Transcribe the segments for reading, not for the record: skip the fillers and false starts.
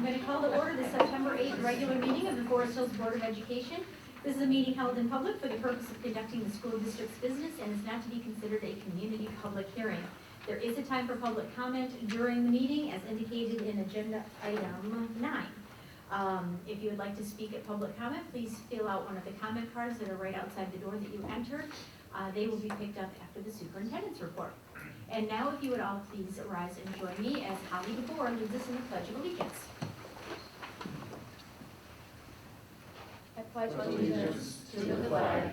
I'm going to call to order the September 8th regular meeting of the Forest Hills Board of Education. This is a meeting held in public for the purpose of conducting the school district's business and is not to be considered a community public hearing. There is a time for public comment during the meeting as indicated in agenda item 9. If you would like to speak at public comment, please fill out one of the comment cards that are right outside the door that you entered. They will be picked up after the superintendent's report. And now if you would all please rise and join me as Holly DeBoer leads us in the Pledge of Allegiance. I pledge allegiance to the flag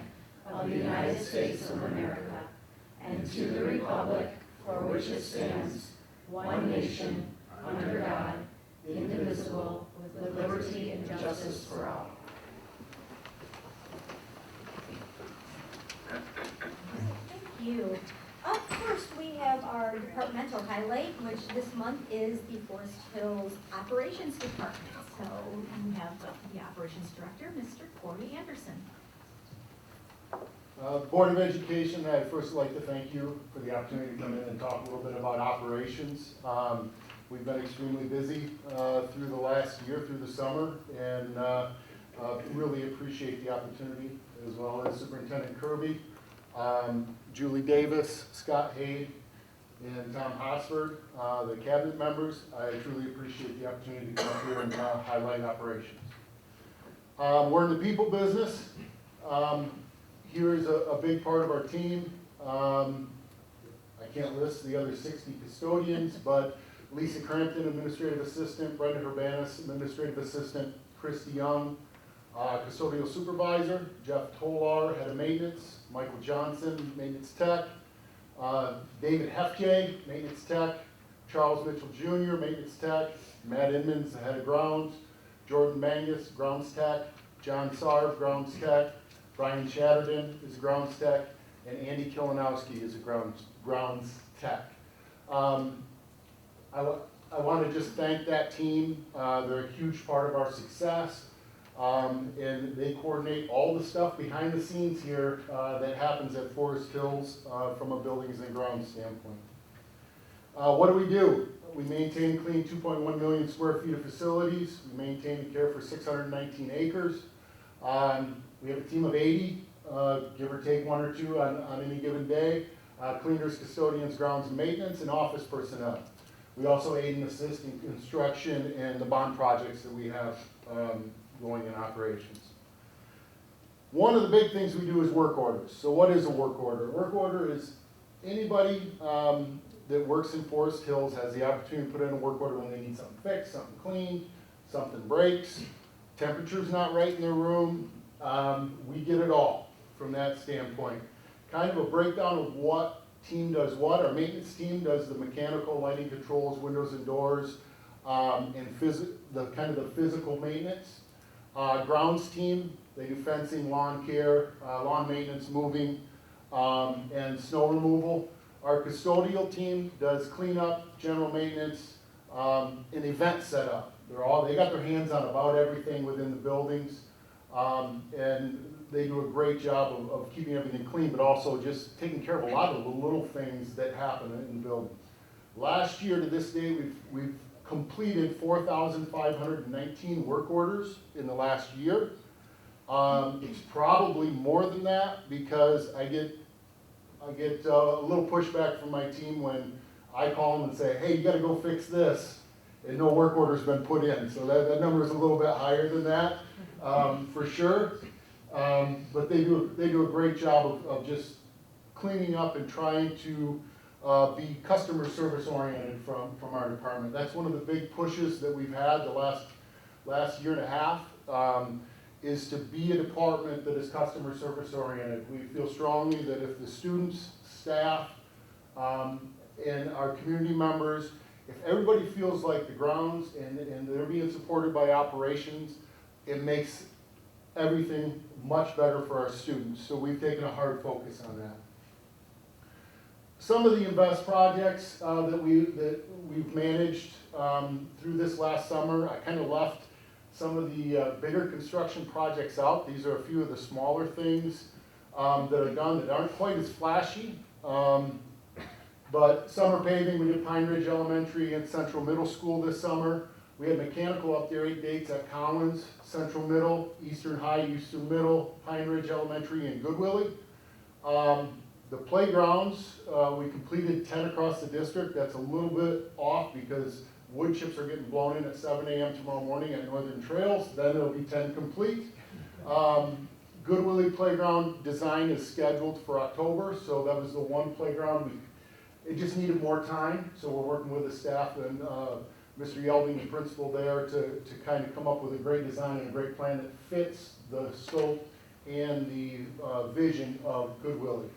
of the United States of America and to the republic for which it stands, one nation, under God, indivisible, with liberty and justice for all. Thank you. Up first, we have our departmental highlight, which this month is the Forest Hills Operations Department. So we have the Operations Director, Mr. Corey Anderson. Board of Education, I'd first like to thank you for the opportunity to come in and talk a little bit about operations. We've been extremely busy through the last year, through the summer, and really appreciate the opportunity, as well as Superintendent Kirby, Julie Davis, Scott Hay, and Tom Hosford, the cabinet members. I truly appreciate the opportunity to come here and highlight operations. We're in the people business. Here's a big part of our team. I can't list the other 60 custodians, but Lisa Crampton, Administrative Assistant, Brenda Herbanis, Administrative Assistant, Christy Young, Custodial Supervisor, Jeff Tolar, Head of Maintenance, Michael Johnson, Maintenance Tech, David Hefjay, Maintenance Tech, Charles Mitchell Jr., Maintenance Tech, Matt Inmans, the Head of Grounds, Jordan Mangus, Grounds Tech, John Sarv, Grounds Tech, Brian Chatterton is Grounds Tech, and Andy Kilinowski is a Grounds Tech. I want to just thank that team. They're a huge part of our success, and they coordinate all the stuff behind the scenes here that happens at Forest Hills from a buildings and grounds standpoint. What do? We maintain and clean 2.1 million square feet of facilities. We maintain and care for 619 acres. We have a team of 80, give or take one or two on any given day, cleaners, custodians, grounds and maintenance, and office personnel. We also aid and assist in construction and the bond projects that we have going in operations. One of the big things we do is work orders. So what is a work order? A work order is anybody that works in Forest Hills has the opportunity to put in a work order when they need something fixed, something cleaned, something breaks, temperature's not right in their room. We get it all from that standpoint. Kind of a breakdown of what team does what. Our maintenance team does the mechanical, lighting controls, windows and doors, and the physical maintenance. Grounds team, they do fencing, lawn care, lawn maintenance, moving, and snow removal. Our custodial team does cleanup, general maintenance, and event setup. They got their hands on about everything within the buildings, and they do a great job of keeping everything clean, but also just taking care of a lot of the little things that happen in the building. Last year to this day, we've completed 4,519 work orders in the last year. It's probably more than that because I get a little pushback from my team when I call them and say, hey, you got to go fix this, and no work order's been put in. So that number is a little bit higher than that, for sure. But they do a great job of just cleaning up and trying to be customer service oriented from our department. That's one of the big pushes that we've had the last year and a half, is to be a department that is customer service oriented. We feel strongly that if the students, staff, and our community members, if everybody feels like the grounds and they're being supported by operations, it makes everything much better for our students. So we've taken a hard focus on that. Some of the invest projects that we've managed through this last summer, I kind of left some of the bigger construction projects out. These are a few of the smaller things that are done that aren't quite as flashy. But summer paving, we did Pine Ridge Elementary and Central Middle School this summer. We had mechanical up there 8 dates at Collins, Central Middle, Eastern High, Eastern Middle, Pine Ridge Elementary, and Goodwillie. The playgrounds, we completed 10 across the district. That's a little bit off because wood chips are getting blown in at 7 a.m. tomorrow morning at Northern Trails. Then there'll be 10 complete. Goodwillie playground design is scheduled for October, so that was the one playground. It just needed more time, so we're working with the staff and Mr. Yelding, the principal there, to kind of come up with a great design and a great plan that fits the scope and the vision of Goodwillie.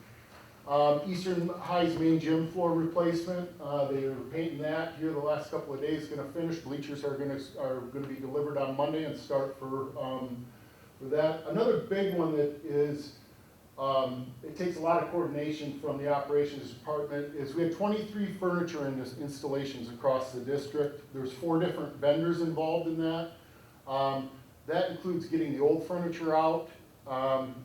Eastern High's main gym floor replacement, they were painting that here the last couple of days, gonna finish. Bleachers are gonna be delivered on Monday and start for that. Another big one that is, it takes a lot of coordination from the operations department, is we had 23 furniture installations across the district. There's 4 different vendors involved in that. That includes getting the old furniture out,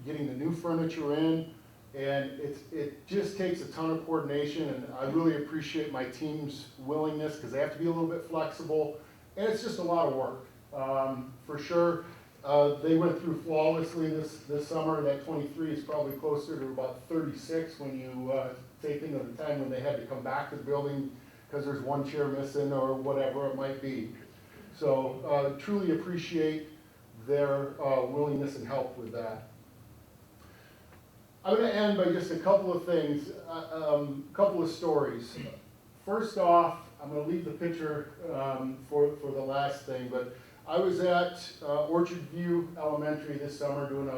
getting the new furniture in, and it just takes a ton of coordination, and I really appreciate my team's willingness because they have to be a little bit flexible, and it's just a lot of work. For sure, they went through flawlessly this summer. That 23 is probably closer to about 36 when you think of the time when they had to come back to the building because there's one chair missing or whatever it might be. So truly appreciate their willingness and help with that. I'm going to end by just a couple of things, a couple of stories. First off, I'm going to leave the picture for the last thing, but I was at Orchard View Elementary this summer doing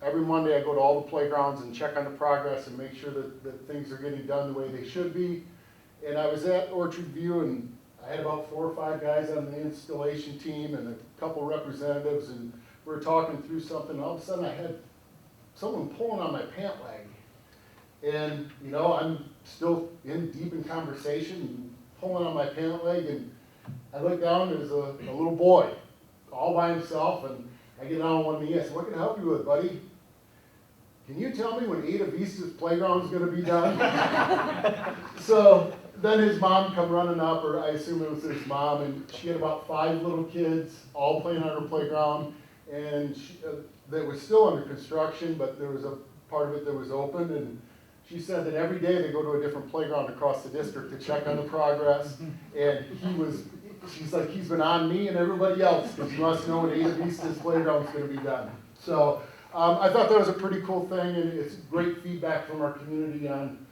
every Monday I go to all the playgrounds and check on the progress and make sure that things are getting done the way they should be. And I was at Orchard View and I had about 4 or 5 guys on the installation team and a couple representatives, and we were talking through something, and all of a sudden I had someone pulling on my pant leg. And, you know, I'm still deep in conversation, pulling on my pant leg, and I look down, there's a little boy, all by himself, and I get down on one knee, I said, "What can I help you with, buddy? Can you tell me when Ada Vista's playground is going to be done?" So then his mom come running up, or I assume it was his mom, and she had about 5 little kids, all playing on her playground, and that was still under construction, but there was a part of it that was open, and she said that every day they go to a different playground across the district to check on the progress, and she's like, he's been on me and everybody else, because he wants to know when Ada Vista's playground is going to be done. So I thought that was a pretty cool thing, and it's great feedback from our community on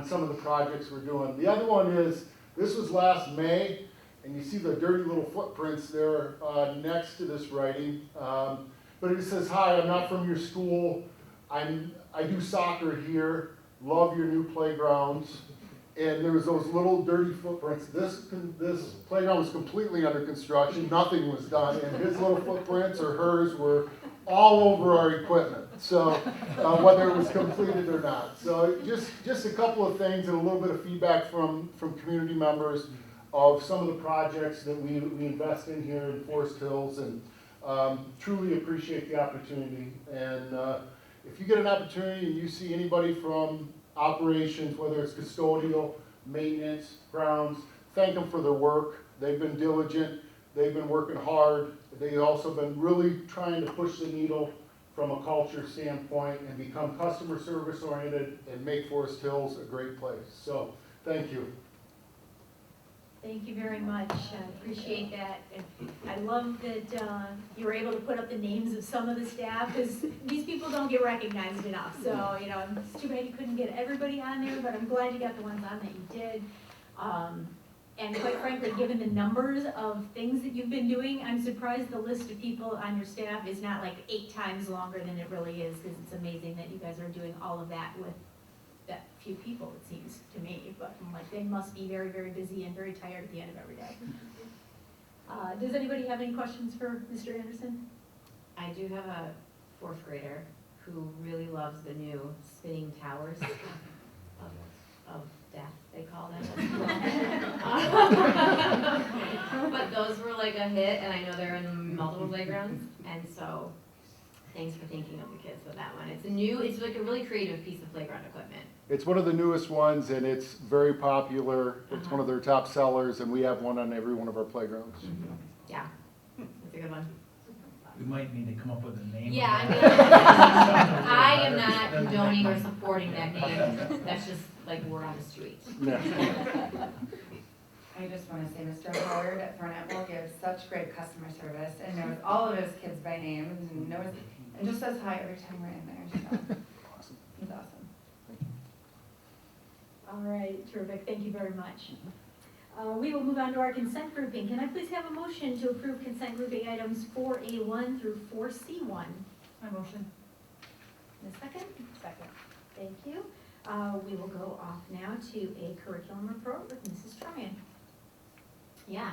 some of the projects we're doing. The other one is, this was last May, and you see the dirty little footprints there next to this writing. But it says, "Hi, I'm not from your school. I do soccer here. Love your new playgrounds." And there was those little dirty footprints. This playground was completely under construction. Nothing was done, and his little footprints or hers were all over our equipment. So whether it was completed or not. So just a couple of things and a little bit of feedback from community members of some of the projects that we invest in here in Forest Hills, and truly appreciate the opportunity. And if you get an opportunity and you see anybody from operations, whether it's custodial, maintenance, grounds, thank them for their work. They've been diligent, they've been working hard. They've also been really trying to push the needle from a culture standpoint and become customer service oriented and make Forest Hills a great place. So thank you. Thank you very much. I appreciate that. And I love that you were able to put up the names of some of the staff, because these people don't get recognized enough. So, you know, it's too bad you couldn't get everybody on there, but I'm glad you got the ones on that you did. And quite frankly, given the numbers of things that you've been doing, I'm surprised the list of people on your staff is not like 8 times longer than it really is, because it's amazing that you guys are doing all of that with that few people, it seems to me. But I'm like, they must be very, very busy and very tired at the end of every day. Does anybody have any questions for Mr. Anderson? I do have a 4th grader who really loves the new spinning towers of death, they call them. But those were like a hit, and I know they're in multiple playgrounds, and so Thanks for thinking of the kids with that one. It's like a really creative piece of playground equipment. It's one of the newest ones, and it's very popular. It's one of their top sellers, and we have one on every one of our playgrounds. Yeah, that's a good one. We might need to come up with a name. Yeah, I mean, I am not condoning or supporting that name. That's just like word on the street. Yeah. I just want to say Mr. Howard at Thornapple gives such great customer service and knows all of his kids by name and just says hi every time we're in there. So Awesome. he's awesome. All right, terrific. Thank you very much. We will move on to our consent grouping. Can I please have a motion to approve consent grouping items 4A1 through 4C1? My motion. In a second? Second. Thank you. We will go off now to a curriculum report with Mrs. Tryon. Yeah.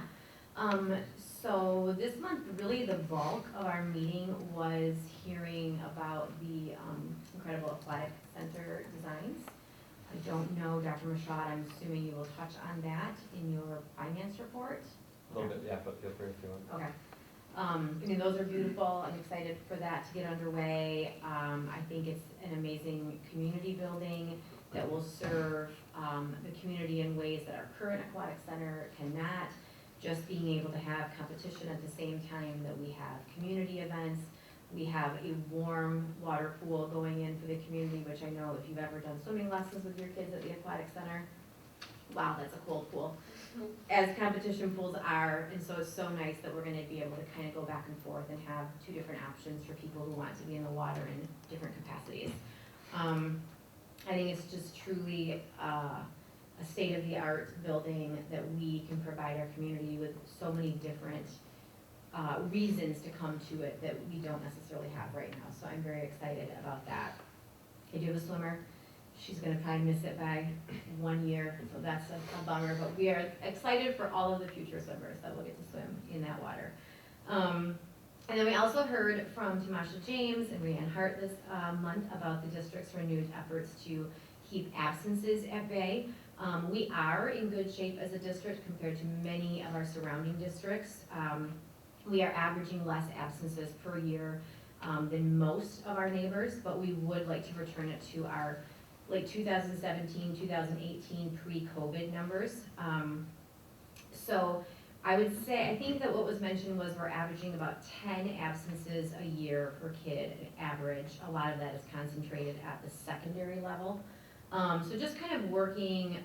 So this month, really the bulk of our meeting was hearing about the incredible athletic center designs. I don't know, Dr. Mashad, I'm assuming you will touch on that in your finance report? A little bit, yeah, but feel free if you want. Okay. I mean, those are beautiful. I'm excited for that to get underway. I think it's an amazing community building that will serve the community in ways that our current aquatic center cannot. Just being able to have competition at the same time that we have community events. We have a warm water pool going in for the community, which I know if you've ever done swimming lessons with your kids at the aquatic center, wow, that's a cold pool. As competition pools are, and so it's so nice that we're gonna be able to kind of go back and forth and have two different options for people who want to be in the water in different capacities. I think it's just truly a state-of-the-art building that we can provide our community with so many different reasons to come to it that we don't necessarily have right now. So I'm very excited about that. I do have a swimmer. She's gonna probably miss it by 1 year, so that's a bummer, but we are excited for all of the future swimmers that will get to swim in that water. And then we also heard from Tamasha James and Rhiannon Hart this month about the district's renewed efforts to keep absences at bay. We are in good shape as a district compared to many of our surrounding districts. We are averaging less absences per year than most of our neighbors, but we would like to return it to our 2017, 2018 pre-COVID numbers. So I would say, I think that what was mentioned was we're averaging about 10 absences a year per kid, average. A lot of that is concentrated at the secondary level. So just kind of working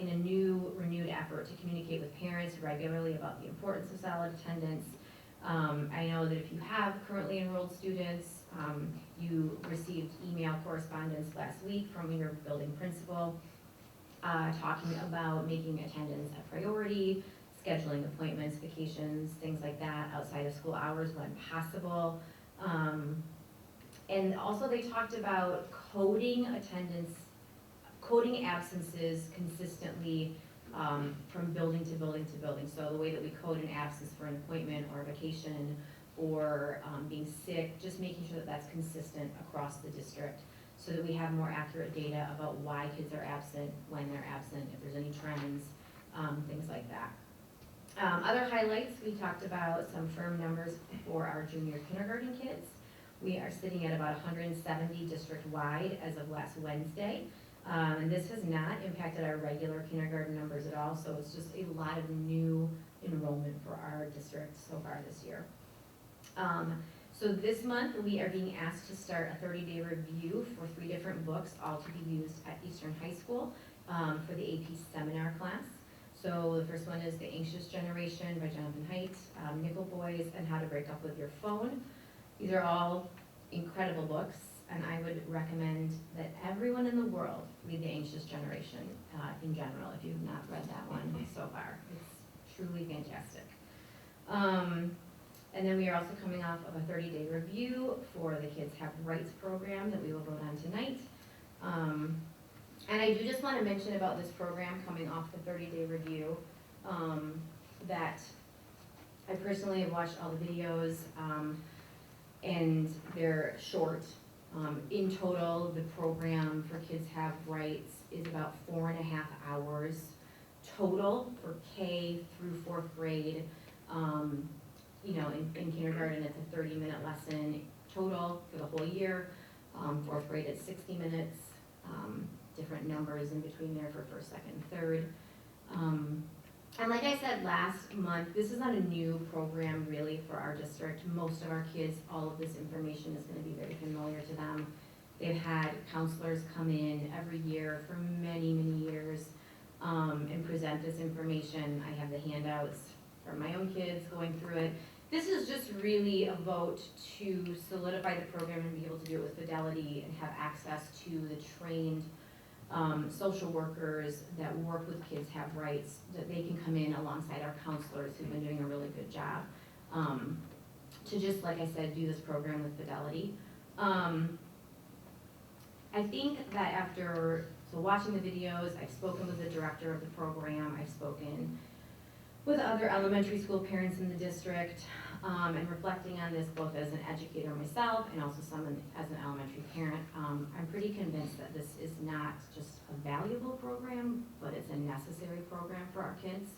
in a new, renewed effort to communicate with parents regularly about the importance of solid attendance. I know that if you have currently enrolled students, you received email correspondence last week from your building principal talking about making attendance a priority, scheduling appointments, vacations, things like that outside of school hours when possible. And also they talked about coding absences consistently from building to building to building. So the way that we code an absence for an appointment or a vacation or being sick, just making sure that that's consistent across the district so that we have more accurate data about why kids are absent, when they're absent, if there's any trends, things like that. Other highlights, we talked about some firm numbers for our junior kindergarten kids. We are sitting at about 170 district-wide as of last Wednesday. And this has not impacted our regular kindergarten numbers at all, so it's just a lot of new enrollment for our district so far this year. So this month, we are being asked to start a 30-day review for 3 different books, all to be used at Eastern High School for the AP seminar class. So the first one is The Anxious Generation by Jonathan Haidt, Nickel Boys, and How to Break Up with Your Phone. These are all incredible books, and I would recommend that everyone in the world read The Anxious Generation in general, if you've not read that one so far. It's truly fantastic. And then we are also coming off of a 30-day review for the Kids Have Rights program that we will vote on tonight. And I do just want to mention about this program coming off the 30-day review that I personally have watched all the videos and they're short. In total, the program for Kids Have Rights is about 4.5 hours total for K through 4th grade. You know, in kindergarten, it's a 30-minute lesson. total for the whole year. Fourth grade at 60 minutes, different numbers in between there for first, second, and third. And like I said last month, this is not a new program really for our district. Most of our kids, all of this information is going to be very familiar to them. They've had counselors come in every year for many, many years and present this information. I have the handouts for my own kids going through it. This is just really a vote to solidify the program and be able to do it with fidelity and have access to the trained social workers that work with kids, have rights, that they can come in alongside our counselors who've been doing a really good job to just, like I said, do this program with fidelity. I think that after watching the videos, I've spoken with the director of the program, I've spoken with other elementary school parents in the district, and reflecting on this both as an educator myself and also someone as an elementary parent, I'm pretty convinced that this is not just a valuable program, but it's a necessary program for our kids.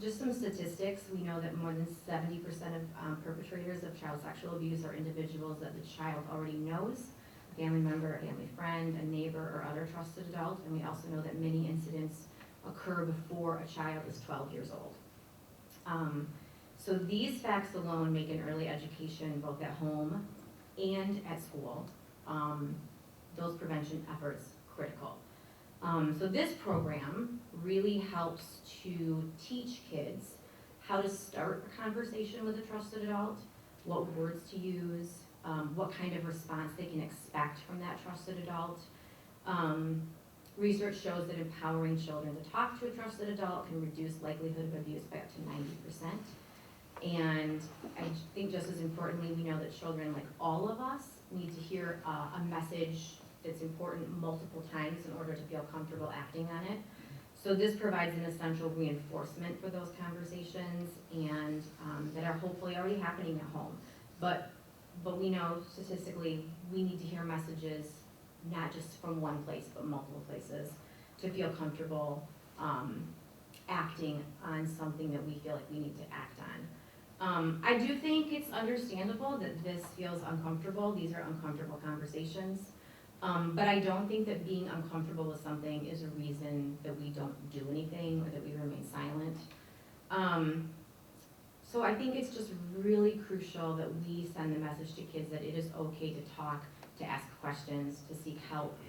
Just some statistics, we know that more than 70% of perpetrators of child sexual abuse are individuals that the child already knows, a family member, a family friend, a neighbor, or other trusted adult, and we also know that many incidents occur before a child is 12 years old. So these facts alone make an early education, both at home and at school, those prevention efforts critical. So this program really helps to teach kids how to start a conversation with a trusted adult, what words to use, what kind of response they can expect from that trusted adult. Research shows that empowering children to talk to a trusted adult can reduce likelihood of abuse by up to 90%. And I think just as importantly, we know that children, like all of us, need to hear a message that's important multiple times in order to feel comfortable acting on it. So this provides an essential reinforcement for those conversations and that are hopefully already happening at home. But we know statistically we need to hear messages not just from one place, but multiple places to feel comfortable acting on something that we feel like we need to act on. I do think it's understandable that this feels uncomfortable. These are uncomfortable conversations. But I don't think that being uncomfortable with something is a reason that we don't do anything or that we remain silent. So I think it's just really crucial that we send the message to kids that it is okay to talk, to ask questions, to seek help.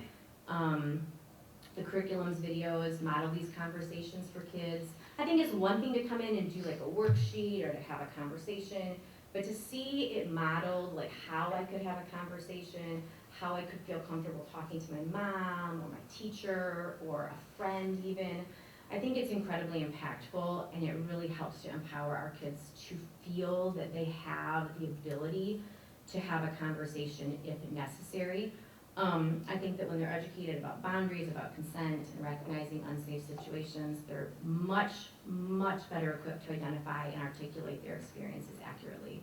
The curriculum's videos model these conversations for kids. I think it's one thing to come in and do like a worksheet or to have a conversation, but to see it modeled, like how I could have a conversation, how I could feel comfortable talking to my mom or my teacher or a friend even, I think it's incredibly impactful, and it really helps to empower our kids to feel that they have the ability to have a conversation if necessary. I think that when they're educated about boundaries, about consent, and recognizing unsafe situations, they're much, much better equipped to identify and articulate their experiences accurately.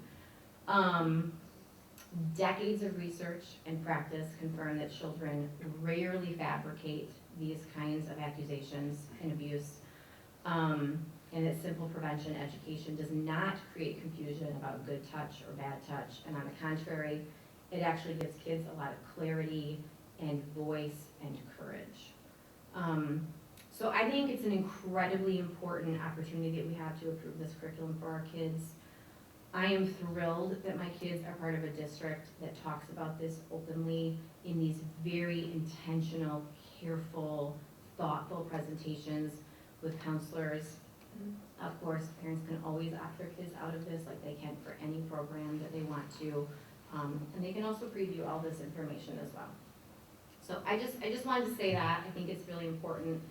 Decades of research and practice confirm that children rarely fabricate these kinds of accusations and abuse, and that simple prevention education does not create confusion about good touch or bad touch, and on the contrary, it actually gives kids a lot of clarity and voice and courage. So I think it's an incredibly important opportunity that we have to approve this curriculum for our kids. I am thrilled that my kids are part of a district that talks about this openly in these very intentional, careful, thoughtful presentations with counselors. Of course, parents can always opt their kids out of this like they can for any program that they want to. And they can also preview all this information as well. So I just wanted to say that. I think it's really important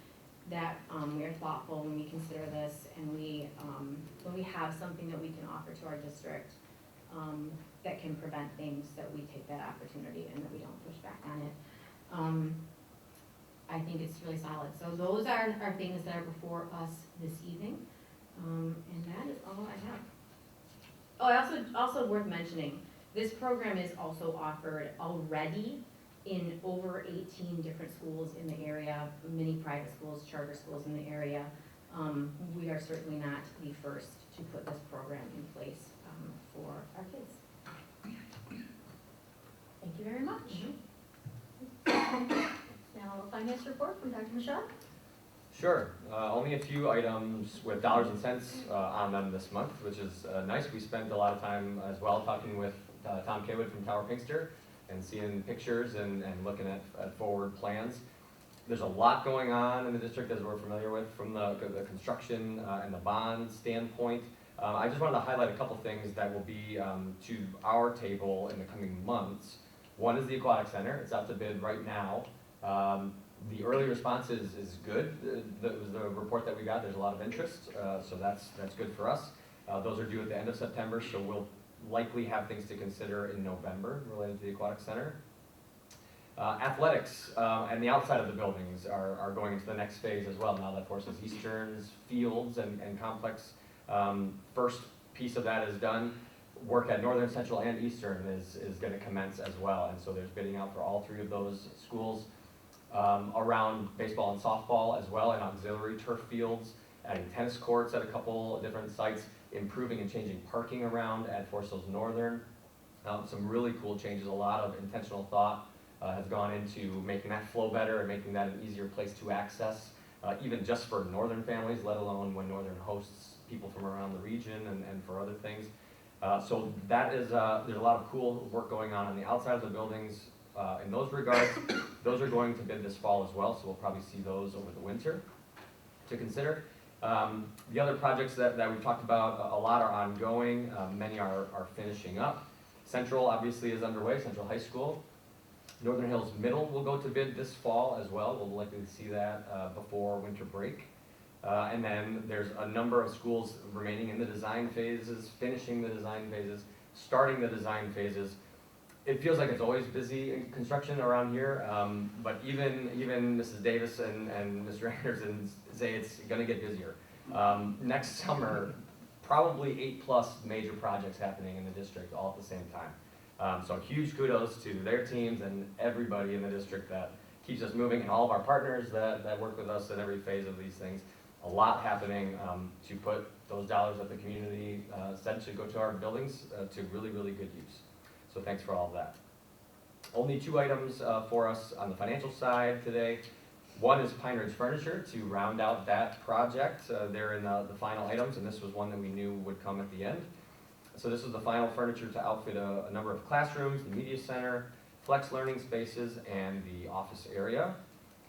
that we are thoughtful when we consider this, and when we have something that we can offer to our district that can prevent things, that we take that opportunity and that we don't push back on it. I think it's really solid. So those are things that are before us this evening, and that is all I have. Oh, also worth mentioning, this program is also offered already in over 18 different schools in the area, many private schools, charter schools in the area. We are certainly not the first to put this program in place for our kids. Thank you very much. Now, a finance report from Dr. Michaud. Sure, only a few items with dollars and cents on them this month, which is nice. We spent a lot of time as well talking with Tom Kaywood from Tower Pinkster and seeing pictures and looking at forward plans. There's a lot going on in the district, as we're familiar with, from the construction and the bond standpoint. I just wanted to highlight a couple things that will be to our table in the coming months. One is the Aquatic Center. It's out to bid right now. The early response is good. That was the report that we got. There's a lot of interest, so that's good for us. Those are due at the end of September, so we'll likely have things to consider in November related to the Aquatic Center. Athletics and the outside of the buildings are going into the next phase as well, now that Forest Hills Eastern's fields and complex first piece of that is done. Work at Northern, Central, and Eastern is going to commence as well, and so there's bidding out for all three of those schools. Around baseball and softball as well, and auxiliary turf fields, adding tennis courts at a couple different sites, improving and changing parking around at Forest Hills Northern. Some really cool changes. A lot of intentional thought has gone into making that flow better and making that an easier place to access, even just for Northern families, let alone when Northern hosts people from around the region and for other things. So that is, there's a lot of cool work going on the outside of the buildings. In those regards, those are going to bid this fall as well, so we'll probably see those over the winter to consider. The other projects that we've talked about, a lot are ongoing, many are finishing up. Central obviously is underway, Central High School. Northern Hills Middle will go to bid this fall as well. We'll likely see that before winter break. And then there's a number of schools remaining in the design phases, finishing the design phases, starting the design phases. It feels like it's always busy in construction around here, but even Mrs. Davis and Mr. Anderson say it's going to get busier. Next summer, probably 8+ major projects happening in the district all at the same time. So huge kudos to their teams and everybody in the district that keeps us moving, and all of our partners that work with us at every phase of these things. A lot happening to put those dollars that the community said should go to our buildings to really, really good use. So thanks for all of that. Only 2 items for us on the financial side today. One is Pine Ridge Furniture to round out that project. They're in the final items, and this was one that we knew would come at the end. So this was the final furniture to outfit a number of classrooms, the media center, flex learning spaces, and the office area.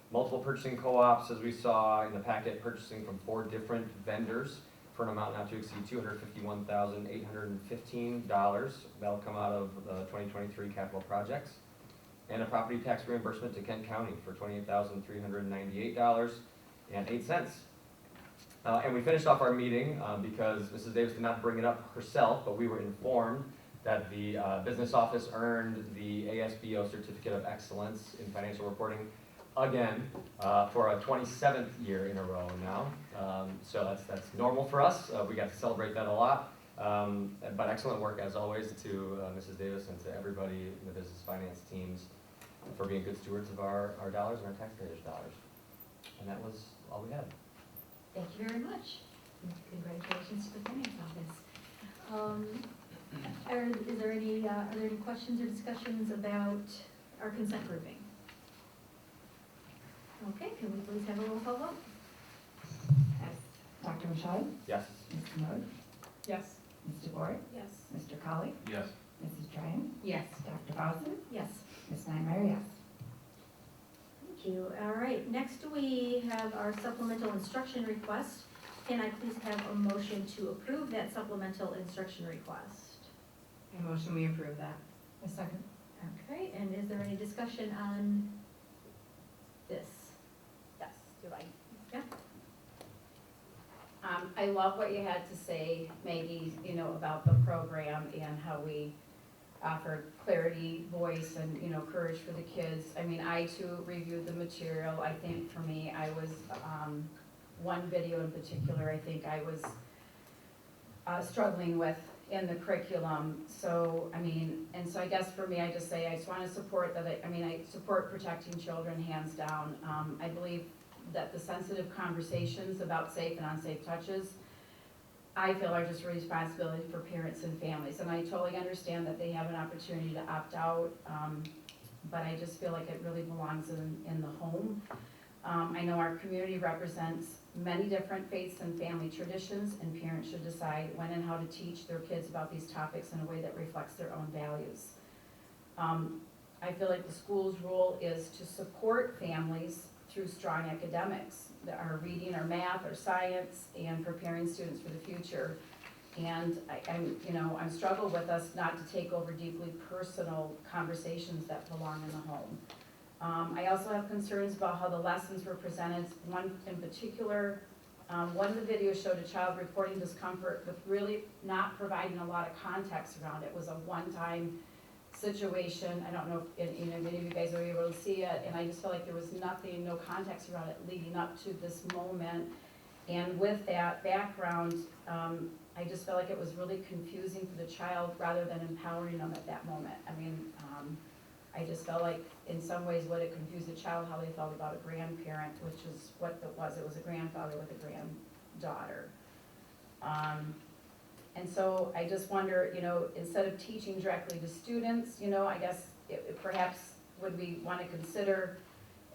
Multiple purchasing co-ops, as we saw in the packet, purchasing from 4 different vendors for an amount not to exceed $251,815. That'll come out of the 2023 capital projects. And a property tax reimbursement to Kent County for $28,398.08. And we finished off our meeting because Mrs. Davis did not bring it up herself, but we were informed that the business office earned the ASBO Certificate of Excellence in Financial Reporting again for a 27th year in a row now. So that's normal for us. We got to celebrate that a lot. But excellent work as always to Mrs. Davis and to everybody in the business finance teams for being good stewards of our dollars and our taxpayers' dollars. And that was all we had. Thank you very much. Congratulations to the finance office. Are there any questions or discussions about our consent grouping? Okay, can we please have a roll call vote? Yes. Dr. Michaud? Yes. Ms. Commode? Yes. Ms. DeBoer? Yes. Mr. Colley? Yes. Mrs. Tryon? Yes. Dr. Bowson? Yes. Ms. Steinmeier, yes. Thank you. All right, next we have our supplemental instruction request. Can I please have a motion to approve that supplemental instruction request? I motion we approve that. A second. Okay, and is there any discussion on this? Yes, do I? Yeah. I love what you had to say, Maggie, about the program and how we offer clarity, voice, and, courage for the kids. I mean, I too reviewed the material. I think for me, I was, one video in particular, I think I was struggling with in the curriculum. So, so I guess for me, I just say, I just want to support that. I support protecting children hands down. I believe that the sensitive conversations about safe and unsafe touches I feel are just a responsibility for parents and families. And I totally understand that they have an opportunity to opt out, but I just feel like it really belongs in the home. I know our community represents many different faiths and family traditions, and parents should decide when and how to teach their kids about these topics in a way that reflects their own values. I feel like the school's role is to support families through strong academics, our reading, our math, our science, and preparing students for the future. And I'm struggled with us not to take over deeply personal conversations that belong in the home. I also have concerns about how the lessons were presented. One in particular, one of the videos showed a child reporting discomfort with really not providing a lot of context around it. It was a one-time situation. I don't know if many of you guys were able to see it, and I just felt like there was nothing, no context around it leading up to this moment. And with that background, I just felt like it was really confusing for the child rather than empowering them at that moment. I just felt like in some ways what it confused the child, how they felt about a grandparent, which is what it was. It was a grandfather with a granddaughter. And so I just wonder, instead of teaching directly to students, I guess perhaps would we want to consider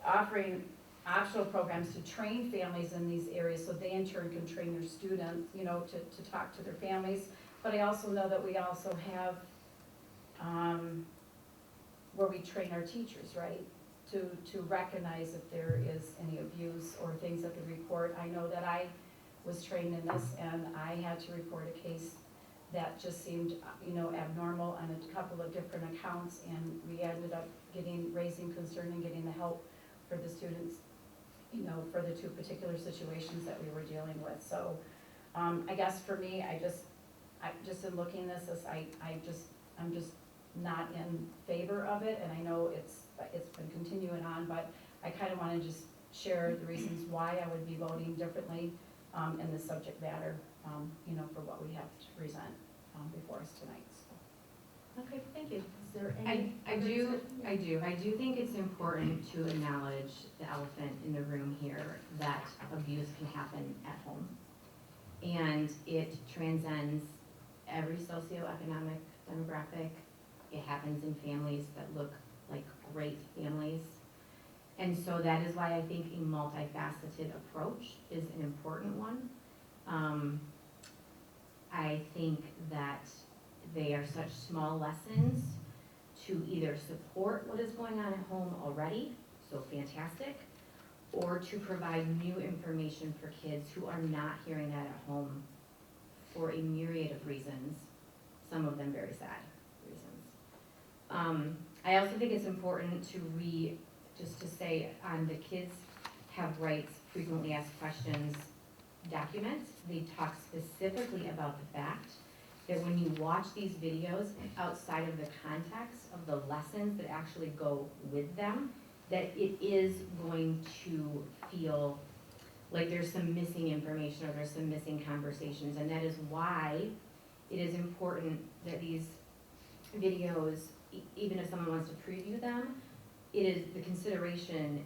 offering optional programs to train families in these areas so they in turn can train their students, to talk to their families. But I also know that we also have where we train our teachers, right? To recognize if there is any abuse or things that they report. I know that I was trained in this, and I had to report a case that just seemed, abnormal on a couple of different accounts, and we ended up raising concern and getting the help for the students, for the two particular situations that we were dealing with. So, I guess for me, I just in looking at this, I'm just not in favor of it, and I know it's been continuing on, but I kind of want to just share the reasons why I would be voting differently in this subject matter, for what we have to present before us tonight. So. Okay, thank you. Is there any? I do think it's important to acknowledge the elephant in the room here, that abuse can happen at home. And it transcends every socioeconomic demographic. It happens in families that look like great families. And so that is why I think a multifaceted approach is an important one. I think that they are such small lessons to either support what is going on at home already, so fantastic, or to provide new information for kids who are not hearing that at home for a myriad of reasons, some of them very sad reasons. I also think it's important to just to say on the kids have rights, frequently asked questions documents. They talk specifically about the fact that when you watch these videos outside of the context of the lessons that actually go with them, that it is going to feel like there's some missing information or there's some missing conversations. And that is why it is important that these videos, even if someone wants to preview them, it is the consideration,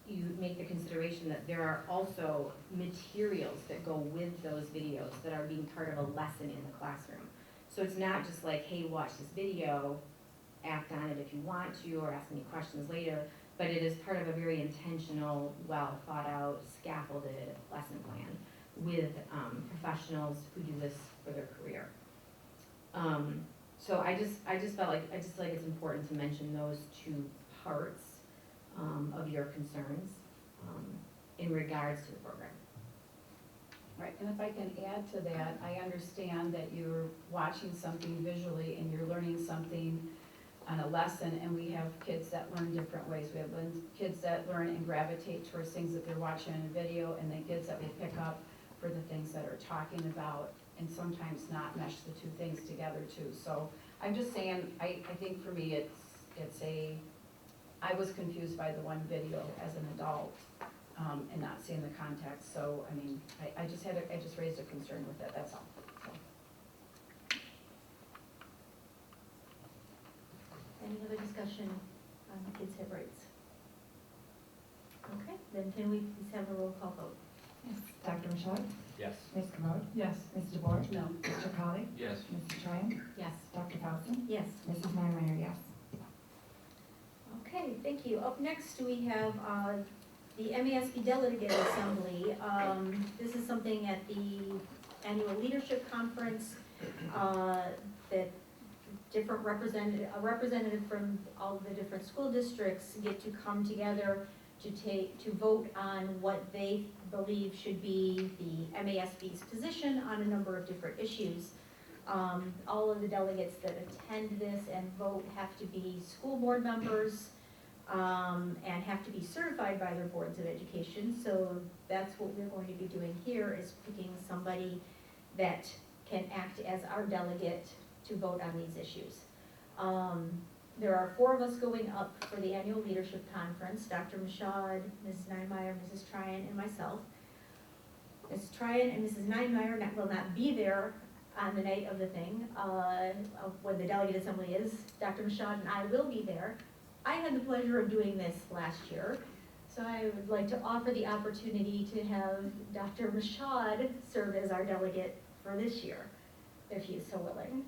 you make the consideration that there are also materials that go with those videos that are being part of a lesson in the classroom. So it's not just like, hey, watch this video, act on it if you want to, or ask me questions later, but it is part of a very intentional, well thought out, scaffolded lesson plan with professionals who do this for their career. So I just felt like it's important to mention those two parts of your concerns in regards to the program. Right, and if I can add to that, I understand that you're watching something visually and you're learning something on a lesson, and we have kids that learn different ways. We have kids that learn and gravitate towards things that they're watching in a video, and then kids that will pick up for the things that are talking about, and sometimes not mesh the two things together too. So I'm just saying, I think for me I was confused by the one video as an adult and not seeing the context. So I mean, I just raised a concern with it. That's all. So. Any other discussion on the kids' have rights? Okay, then can we please have a roll call vote? Yes. Dr. Michelle? Yes. Ms. Commode? Yes. Mr. DeBoer? No. Mr. Colley? Yes. Mrs. Tran? Yes. Dr. Thompson? Yes. Mrs. Neinmeyer, yes. Okay, thank you. Up next, we have the MASB Delegate Assembly. This is something at the annual leadership conference that a representative from all the different school districts get to come together to vote on what they believe should be the MASB's position on a number of different issues. All of the delegates that attend this and vote have to be school board members, and have to be certified by their boards of education. So that's what we're going to be doing here, is picking somebody that can act as our delegate to vote on these issues. There are 4 of us going up for the annual leadership conference: Dr. Michaud, Mrs. Neinmeyer, Mrs. Tryon, and myself. Mrs. Tryon and Mrs. Neinmeyer will not be there on the night of the thing, when the delegate assembly is. Dr. Michaud and I will be there. I had the pleasure of doing this last year, so I would like to offer the opportunity to have Dr. Michaud serve as our delegate for this year, if he is so willing.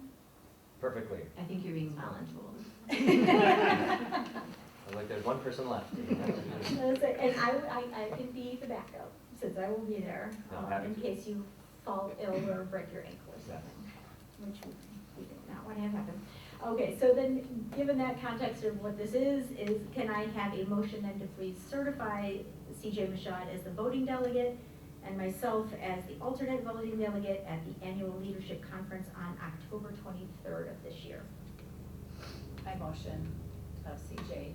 Perfectly. I think you're being voluntold. I was like, there's one person left. And I can be the backup, since I will be there, No, happy in to. case you fall ill or break your ankle or something, which we do not want to have happen. Okay, so then, given that context of what this is can I have a motion then to please certify CJ Michaud as the voting delegate and myself as the alternate voting delegate at the annual leadership conference on October 23rd of this year? I motion CJ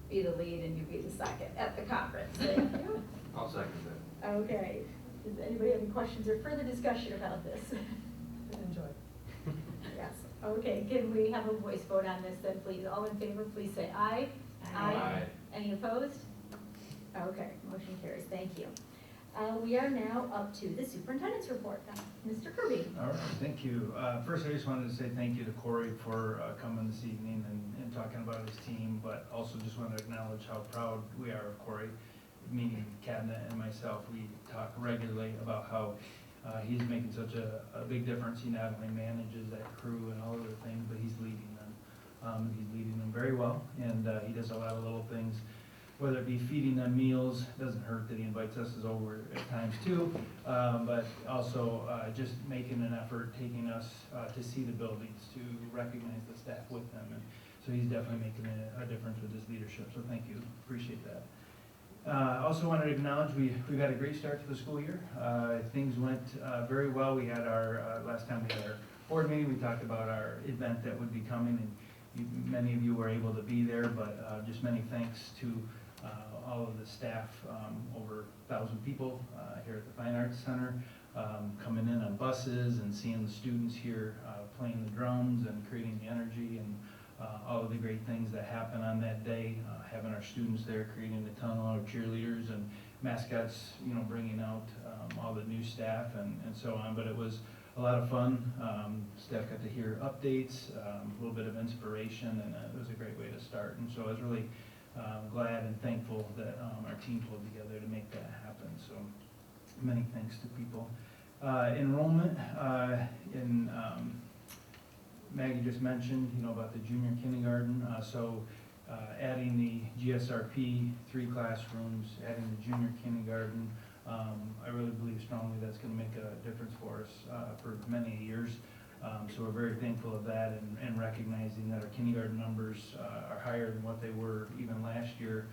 be the lead and you be the second at the conference. Thank you. I'll second that. Okay, does anybody have any questions or further discussion about this? Enjoy. Yes, okay, can we have a voice vote on this then, please? All in favor, please say aye. Aye. Any opposed? Okay, motion carries, thank you. We are now up to the superintendent's report. Mr. Kirby. All right, thank you. First, I just wanted to say thank you to Corey for coming this evening and talking about his team, but also just want to acknowledge how proud we are of Corey. Meaning Cabinet and myself, we talk regularly about how he's making such a big difference. He not only manages that crew and all of the things, but he's leading them. He's leading them very well, and he does a lot of little things, whether it be feeding them meals. Doesn't hurt that he invites us over at times too, but also just making an effort, taking us to see the buildings, to recognize the staff with them. And so he's definitely making a difference with his leadership, so thank you, appreciate that. Also wanted to acknowledge we've had a great start to the school year. Things went very well. We had our, last time we had our board meeting, we talked about our event that would be coming, and many of you were able to be there, but just many thanks to all of the staff, over 1,000 people here at the Fine Arts Center, coming in on buses and seeing the students here playing the drums and creating the energy and all of the great things that happen on that day, having our students there creating a ton of cheerleaders and mascots, you know, bringing out all the new staff and so on. But it was a lot of fun. Staff got to hear updates, a little bit of inspiration, and it was a great way to start. And so I was really glad and thankful that our team pulled together to make that happen. So many thanks to people. Enrollment in Maggie just mentioned, you know, about the junior kindergarten. Adding the GSRP 3 classrooms, adding the junior kindergarten, I really believe strongly that's going to make a difference for us for many years. So we're very thankful of that, and recognizing that our kindergarten numbers are higher than what they were even last year.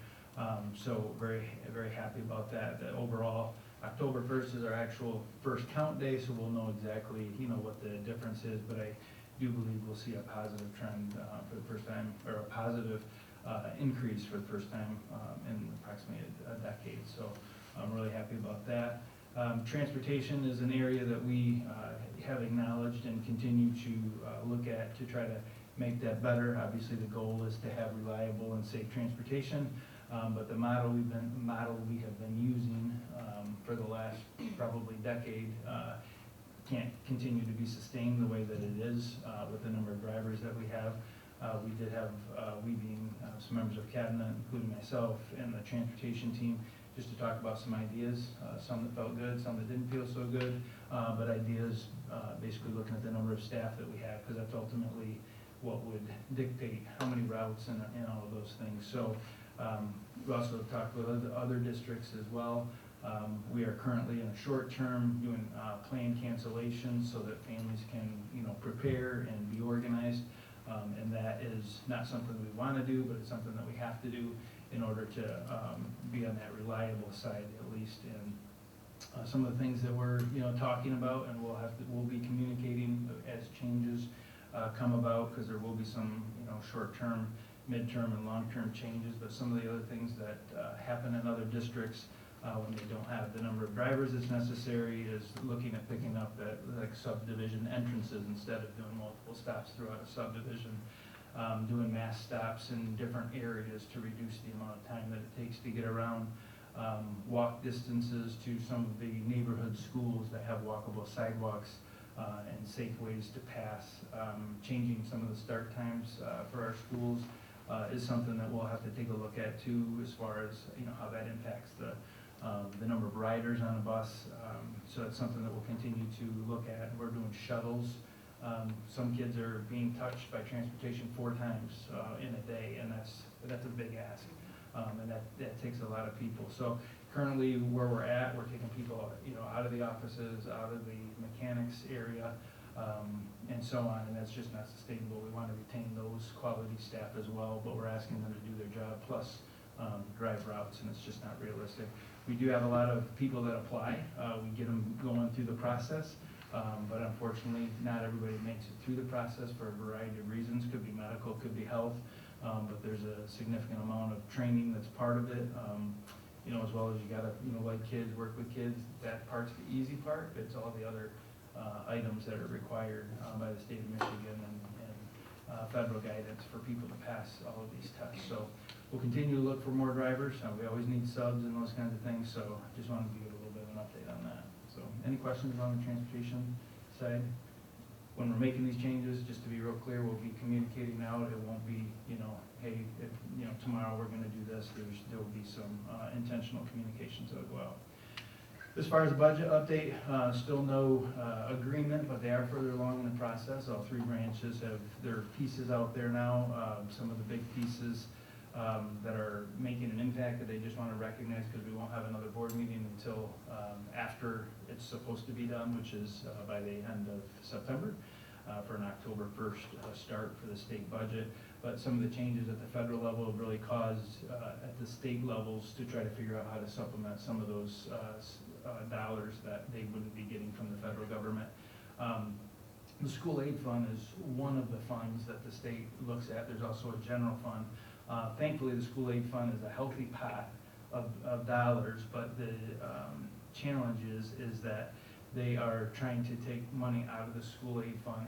So very, very happy about that. That overall, October 1st is our actual first count day, so we'll know exactly, you know, what the difference is. But I do believe we'll see a positive trend for the first time, or a positive increase for the first time in approximately a decade. So I'm really happy about that. Transportation is an area that we have acknowledged and continue to look at to try to make that better. Obviously, the goal is to have reliable and safe transportation, but the model we have been using for the last probably decade can't continue to be sustained the way that it is with the number of drivers that we have. We did have, we being some members of cabinet, including myself and the transportation team, just to talk about some ideas, some that felt good, some that didn't feel so good, but ideas, basically looking at the number of staff that we have, because that's ultimately what would dictate how many routes and all of those things. So we also talked with other districts as well. We are currently in a short term doing planned cancellations so that families can, prepare and be organized. And that is not something we want to do, but it's something that we have to do in order to be on that reliable side at least. And some of the things that we're talking about, and we'll be communicating as changes come about, because there will be some short-term, mid-term, and long-term changes. But some of the other things that happen in other districts when they don't have the number of drivers that's necessary is looking at picking up at like subdivision entrances instead of doing multiple stops throughout a subdivision. Doing mass stops in different areas to reduce the amount of time that it takes to get around. Walk distances to some of the neighborhood schools that have walkable sidewalks and safe ways to pass. Changing some of the start times for our schools is something that we'll have to take a look at too, as far as how that impacts the number of riders on a bus. So that's something that we'll continue to look at. We're doing shuttles. Some kids are being touched by transportation 4 times in a day, and that's a big ask, and that takes a lot of people. So currently, where we're at, we're taking people out of the offices, out of the mechanics area, and so on, and that's just not sustainable. We want to retain those quality staff as well, but we're asking them to do their job plus drive routes, and it's just not realistic. We do have a lot of people that apply. We get them going through the process. But unfortunately, not everybody makes it through the process for a variety of reasons. Could be medical, could be health, but there's a significant amount of training that's part of it. As well as you gotta, like kids, work with kids. That part's the easy part. It's all the other items that are required by the state of Michigan and federal guidance for people to pass all of these tests. So we'll continue to look for more drivers. We always need subs and those kinds of things. So just wanted to give a little bit of an update on that. So any questions on the transportation side? When we're making these changes, just to be real clear, we'll be communicating out. It won't be, hey, if, tomorrow we're going to do this. There will be some intentional communications that go out. As far as the budget update, still no agreement, but they are further along in the process. All 3 branches have their pieces out there now. Some of the big pieces that are making an impact that they just want to recognize, because we won't have another board meeting until after it's supposed to be done, which is by the end of September, for an October 1st start for the state budget. But some of the changes at the federal level have really caused at the state levels to try to figure out how to supplement some of those dollars that they wouldn't be getting from the federal government. The school aid fund is one of the funds that the state looks at. There's also a general fund. Thankfully, the school aid fund is a healthy pot of dollars, but the challenge is that they are trying to take money out of the school aid fund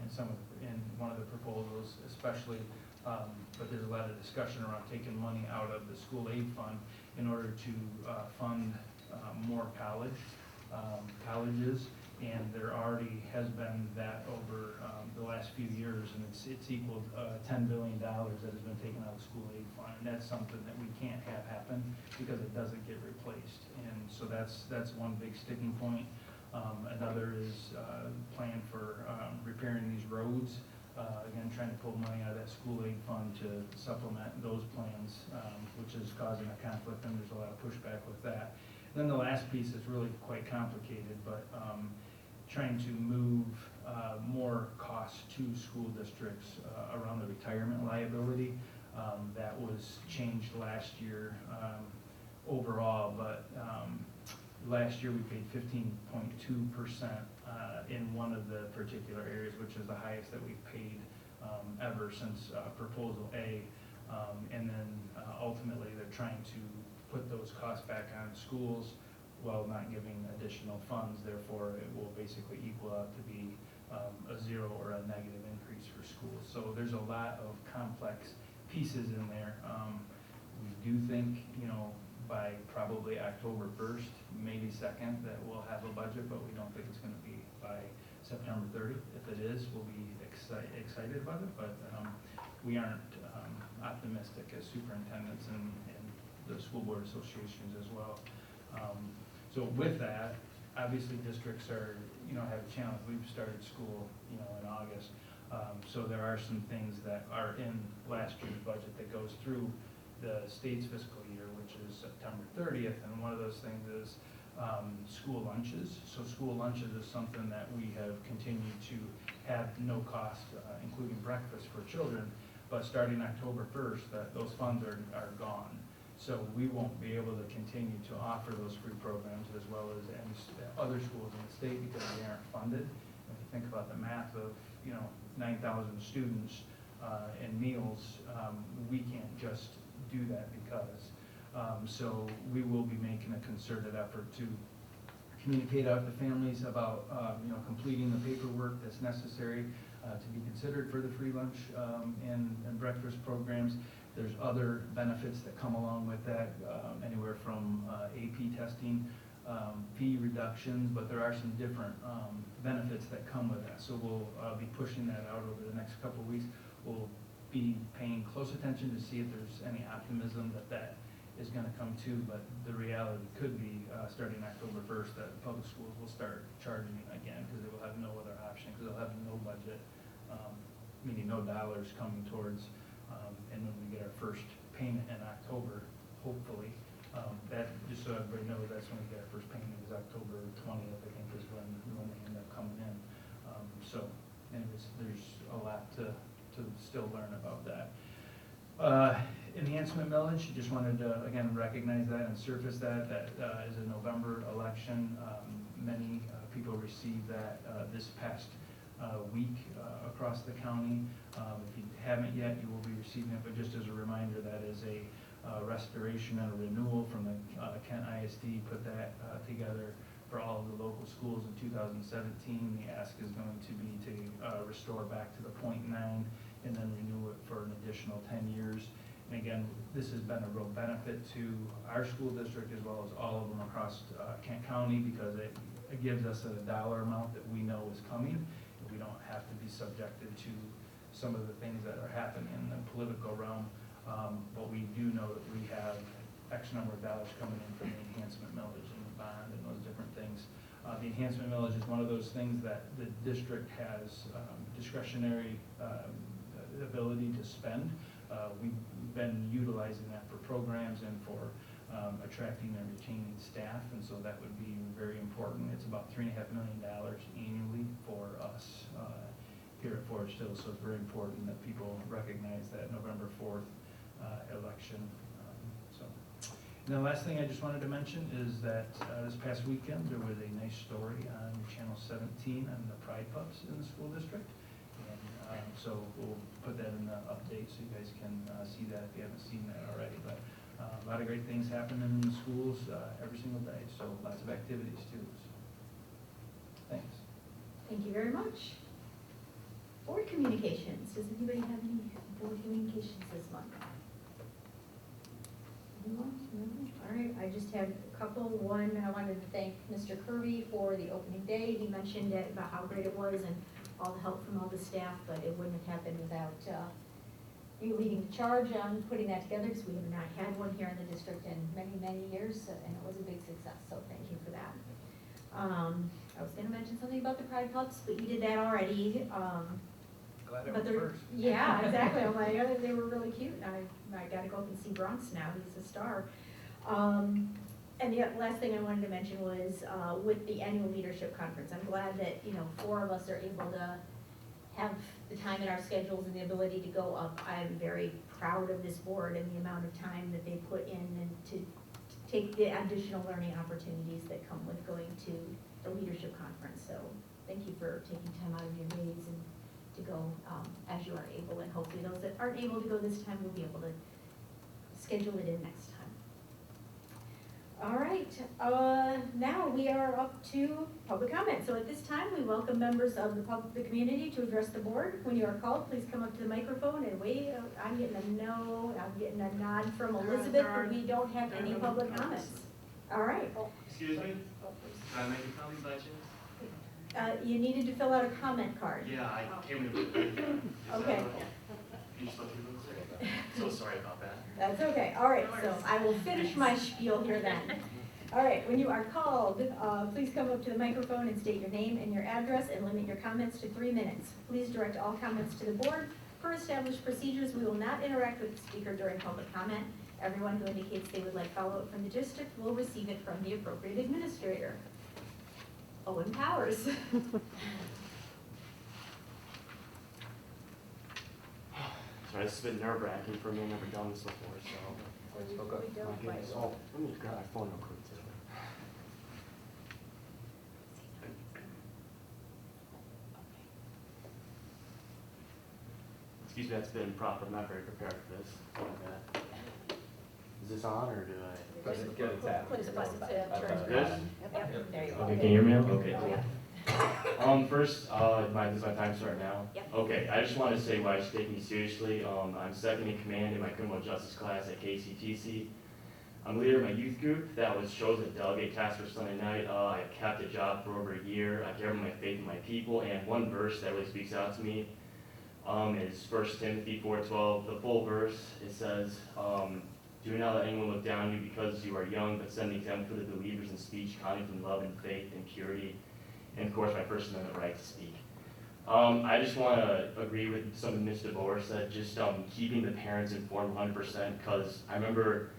in one of the proposals, especially. But there's a lot of discussion around taking money out of the school aid fund in order to fund more colleges. And there already has been that over the last few years, and it's equaled $10 billion that has been taken out of the school aid fund, and that's something that we can't have happen because it doesn't get replaced. And so that's one big sticking point. Another is plan for repairing these roads. Again, trying to pull money out of that school aid fund to supplement those plans, which is causing a conflict, and there's a lot of pushback with that. And then the last piece is really quite complicated, but trying to move more costs to school districts around the retirement liability. That was changed last year overall, but last year we paid 15.2% in one of the particular areas, which is the highest that we've paid ever since Proposal A. And then ultimately they're trying to put those costs back on schools while not giving additional funds. Therefore, it will basically equal out to be a 0 or a negative increase for schools. So there's a lot of complex pieces in there. We do think, by probably October 1st, maybe 2nd, that we'll have a budget, but we don't think it's going to be by September 30th. If it is, we'll be excited about it, but we aren't optimistic as superintendents and the school board associations as well. So with that, obviously districts are, have a challenge. We've started school, in August. So there are some things that are in last year's budget that goes through the state's fiscal year, which is September 30th. And one of those things is school lunches. So school lunches is something that we have continued to have no cost, including breakfast for children. But starting October 1st, those funds are gone. So we won't be able to continue to offer those free programs as well as any other schools in the state because they aren't funded. If you think about the math of, 9,000 students and meals, we can't just do that because. So we will be making a concerted effort to communicate out to families about, completing the paperwork that's necessary to be considered for the free lunch and breakfast programs. There's other benefits that come along with that, anywhere from AP testing, fee reductions, but there are some different benefits that come with that. So we'll be pushing that out over the next couple of weeks. We'll be paying close attention to see if there's any optimism that is going to come too, but the reality could be starting October 1st that public schools will start charging again because they will have no other option because they'll have no budget, meaning no dollars coming towards. And when we get our first payment in October, hopefully, that, just so everybody knows, that's when we get our first payment is October 20th, I think is when they end up coming in. So anyways, there's a lot to still learn about that. Enhancement millage, just wanted to, again, recognize that and surface that. That is a November election. Many people received that this past week across the county. If you haven't yet, you will be receiving it, but just as a reminder, that is a restoration and a renewal from the Kent ISD, put that together for all of the local schools in 2017. The ask is going to be to restore back to the .9 and then renew it for an additional 10 years. And again, this has been a real benefit to our school district as well as all of them across Kent County because it gives us a dollar amount that we know is coming. We don't have to be subjected to some of the things that are happening in the political realm, but we do know that we have X number of dollars coming in from the enhancement millage and the bond and those different things. The enhancement millage is one of those things that the district has discretionary ability to spend. We've been utilizing that for programs and for attracting and retaining staff, and so that would be very important. It's about $3.5 million annually for us here at Forest Hills, so it's very important that people recognize that November 4th election. And the last thing I just wanted to mention is that this past weekend there was a nice story on Channel 17 on the Pride Pups in the school district. And so we'll put that in the update so you guys can see that if you haven't seen that already. But a lot of great things happening in the schools every single day, so lots of activities too. So, thanks. Thank you very much. Board communications. Does anybody have any board communications this month? Anyone? No? All right, I just have a couple. One, I wanted to thank Mr. Kirby for the opening day. He mentioned about how great it was and all the help from all the staff, but it wouldn't have happened without you leading the charge on putting that together, because we have not had one here in the district in many, many years, and it was a big success, so thank you for that. I was gonna mention something about the Pride Pups, but you did that already. Glad I But went they're, first. yeah, exactly. I'm like, oh, they were really cute. I gotta go up and see Bronx now. He's a star. And the last thing I wanted to mention was with the annual leadership conference. I'm glad that 4 of us are able to have the time in our schedules and the ability to go up. I'm very proud of this board and the amount of time that they put in and to take the additional learning opportunities that come with going to the leadership conference. So thank you for taking time out of your days and to go as you are able, and hopefully those that aren't able to go this time will be able to schedule it in next time. All right, now we are up to public comment. So at this time, we welcome members of the community to address the board. When you are called, please come up to the microphone and wait. I'm getting a no, I'm getting a nod from Elizabeth, but we don't have any public comments. All right. Excuse me? Can I make a comment by chance? You needed to fill out a comment card. Yeah, I came in a bit late. Okay. Can you just let me real quick? So sorry about that. That's okay. All right, so I will finish my spiel here then. All right, when you are called, please come up to the microphone and state your name and your address and limit your comments to 3 minutes. Please direct all comments to the board. Per established procedures, we will not interact with the speaker during public comment. Everyone who indicates they would like follow-up from the district will receive it from the appropriate administrator. Owen Powers. Sorry, this has been nerve-wracking for me. I've never done this before, so. We don't My goodness. quite- Oh, let me grab my phone real quick too. Excuse me, that's been proper. I'm not very prepared for this. My bad. Is this on or do I? Press it, get it tapped. Put it button. That's Good? Yep, there you go. Okay, can you hear me? Okay, cool. Yeah. First, does my time start now? Yep. Okay, I just want to say why you should take me seriously. I'm second in command in my criminal justice class at KCTC. I'm leader of my youth group that was chosen a delegate task for Sunday night. I've kept a job for over a year. I care about my faith in my people, and one verse that really speaks out to me is 1 Timothy 4:12. The full verse, it says, do not let anyone look down on you because you are young, but set an example for the believers in speech, conduct in love and faith and purity, and of course my First Amendment right to speak. I just want to agree with something Ms. DeBoer said, just keeping the parents informed 100%, because I remember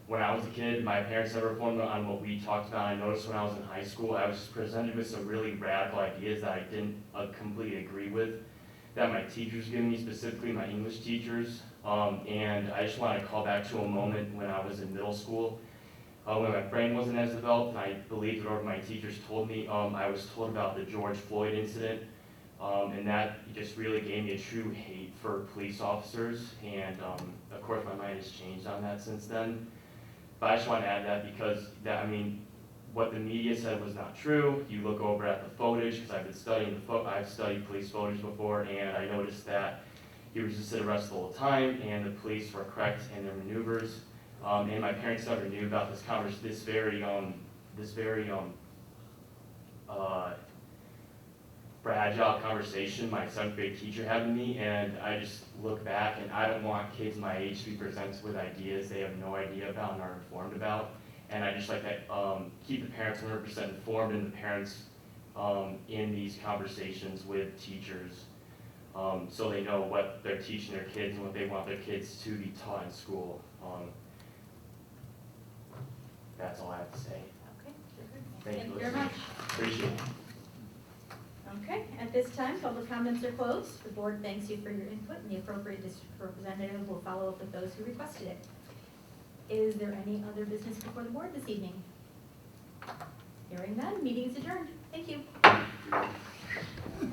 when I was a kid, my parents never informed me on what we talked about. I noticed when I was in high school, I was presented with some really radical ideas that I didn't completely agree with, that my teachers gave me, specifically my English teachers. And I just want to call back to a moment when I was in middle school, when my brain wasn't as developed, and I believed whatever my teachers told me. I was told about the George Floyd incident, and that just really gave me a true hate for police officers. And of course, my mind has changed on that since then. But I just want to add that because that, I mean, what the media said was not true. You look over at the footage, because I've been studying I've studied police footage before, and I noticed that he resisted arrest the whole time, and the police were correct in their maneuvers. And my parents never knew about this very fragile conversation my 7th grade teacher had with me, and I just look back and I don't want kids my age to be presented with ideas they have no idea about and are informed about. And I just like to keep the parents 100% informed, and the parents in these conversations with teachers, so they know what they're teaching their kids and what they want their kids to be taught in school. That's all I have to say. Okay. Thank you very much. Appreciate it. Okay, at this time, public comments are closed. The board thanks you for your input, and the appropriate district representative will follow up with those who requested it. Is there any other business before the board this evening? Hearing none, meeting is adjourned. Thank you.